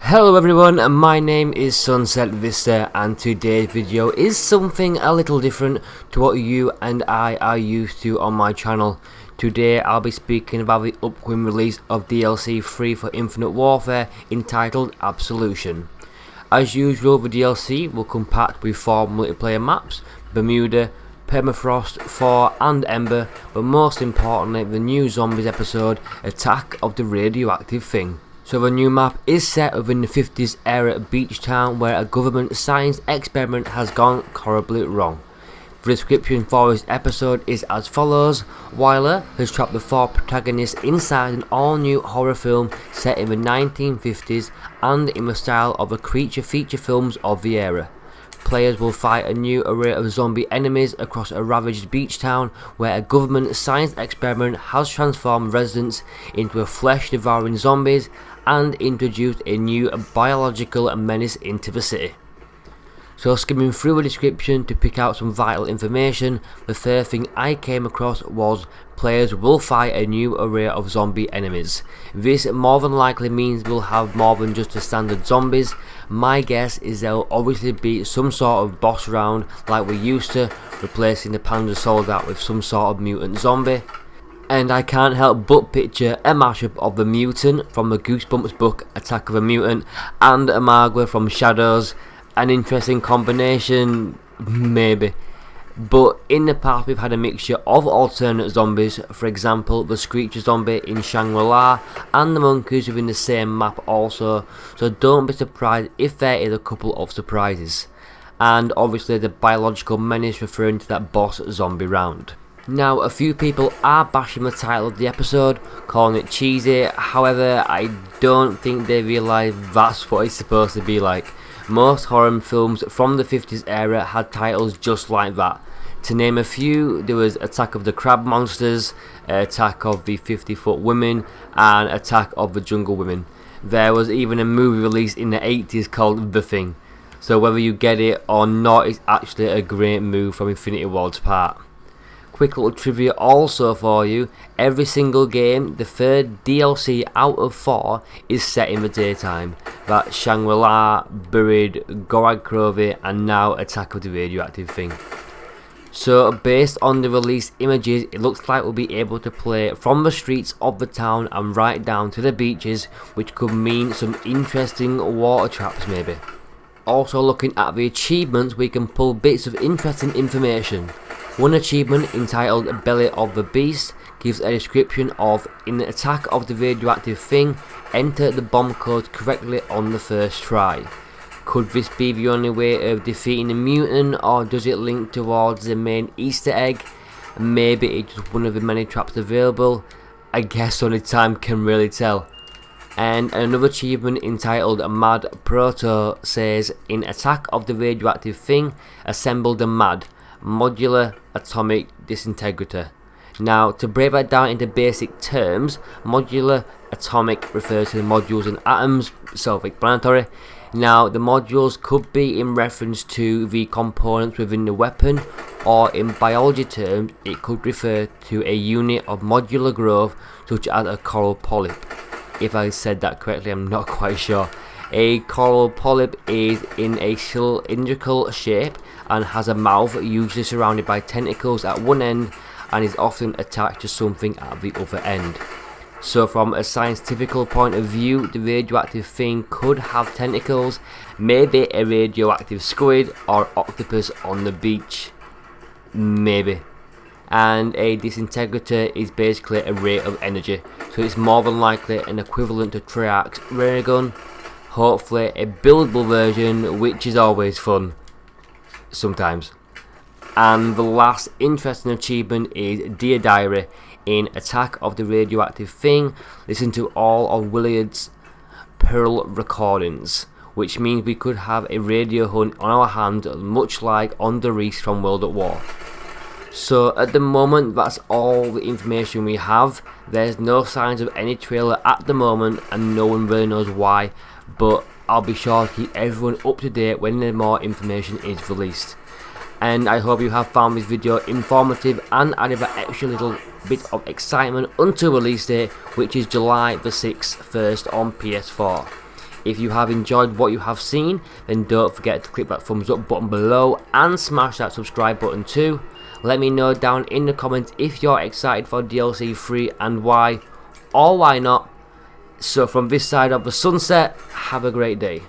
Hello everyone, my name is Sunset Vista and today's video is something a little different to what you and I are used to on my channel. Today I'll be speaking about the upcoming release of DLC 3 for Infinite Warfare entitled Absolution. As usual, the DLC will come packed with 4 multiplayer maps: Bermuda, Permafrost, Thor and Ember, but most importantly the new zombies episode, Attack of the Radioactive Thing. So the new map is set within the 50s era beach town where a government science experiment has gone horribly wrong. The description for this episode is as follows: Wyler has trapped the 4 protagonists inside an all-new horror film set in the 1950s and in the style of the creature feature films of the era. Players will fight a new array of zombie enemies across a ravaged beach town where a government science experiment has transformed residents into a flesh-devouring zombies and introduced a new biological menace into the city. So skimming through the description to pick out some vital information, the first thing I came across was players will fight a new array of zombie enemies. This more than likely means we'll have more than just the standard zombies. My guess is there'll obviously be some sort of boss round like we used to, replacing the Panzer Soldat with some sort of mutant zombie. And I can't help but picture a mashup of the mutant from the Goosebumps book Attack of a Mutant and a Margwa from Shadows. An interesting combination, maybe. But in the past we've had a mixture of alternate zombies, for example the Screecher zombie in Shangri-La and the monkeys within the same map also, so don't be surprised if there is a couple of surprises. And obviously the biological menace referring to that boss zombie round. Now, a few people are bashing the title of the episode, calling it cheesy. However, I don't think they realise that's what it's supposed to be like. Most horror films from the 50s era had titles just like that. To name a few, there was Attack of the Crab Monsters, Attack of the 50-Foot Women, and Attack of the Jungle Women. There was even a movie released in the 80s called The Thing. So whether you get it or not, it's actually a great move from Infinity Ward's part. Quick little trivia also for you: every single game, the third DLC out of 4 is set in the daytime. That's Shangri-La, Buried, Gorag Krovi and now Attack of the Radioactive Thing. So based on the released images, it looks like we'll be able to play from the streets of the town and right down to the beaches, which could mean some interesting water traps maybe. Also looking at the achievements, we can pull bits of interesting information. One achievement entitled Belly of the Beast gives a description of: in the Attack of the Radioactive Thing, enter the bomb code correctly on the first try. Could this be the only way of defeating the mutant, or does it link towards the main Easter egg? Maybe it's just one of the many traps available. I guess only time can really tell. And another achievement entitled Mad Proto says: in Attack of the Radioactive Thing, assemble the MAD, Modular Atomic Disintegrator. Now, to break that down into basic terms, modular atomic refers to the modules and atoms, self-explanatory. Now, the modules could be in reference to the components within the weapon, or in biology terms, it could refer to a unit of modular growth, such as a coral polyp. If I said that correctly, I'm not quite sure. A coral polyp is in a cylindrical shape and has a mouth usually surrounded by tentacles at one end and is often attached to something at the other end. So from a scientific point of view, the radioactive thing could have tentacles, maybe a radioactive squid or octopus on the beach. Maybe. And a disintegrator is basically a rate of energy, so it's more than likely an equivalent to Treyarch's ray gun. Hopefully a buildable version, which is always fun. Sometimes. And the last interesting achievement is Dear Diary. In Attack of the Radioactive Thing, listen to all of Williard's Pearl recordings, which means we could have a radio hunt on our hand, much like on the Reese from World at War. So at the moment, that's all the information we have. There's no signs of any trailer at the moment and no one really knows why, but I'll be sure to keep everyone up to date when more information is released. And I hope you have found this video informative and added that extra little bit of excitement until release date, which is July the 6th, first on PS4. If you have enjoyed what you have seen, then don't forget to click that thumbs up button below and smash that subscribe button too. Let me know down in the comments if you're excited for DLC 3 and why, or why not. So from this side of the sunset, have a great day.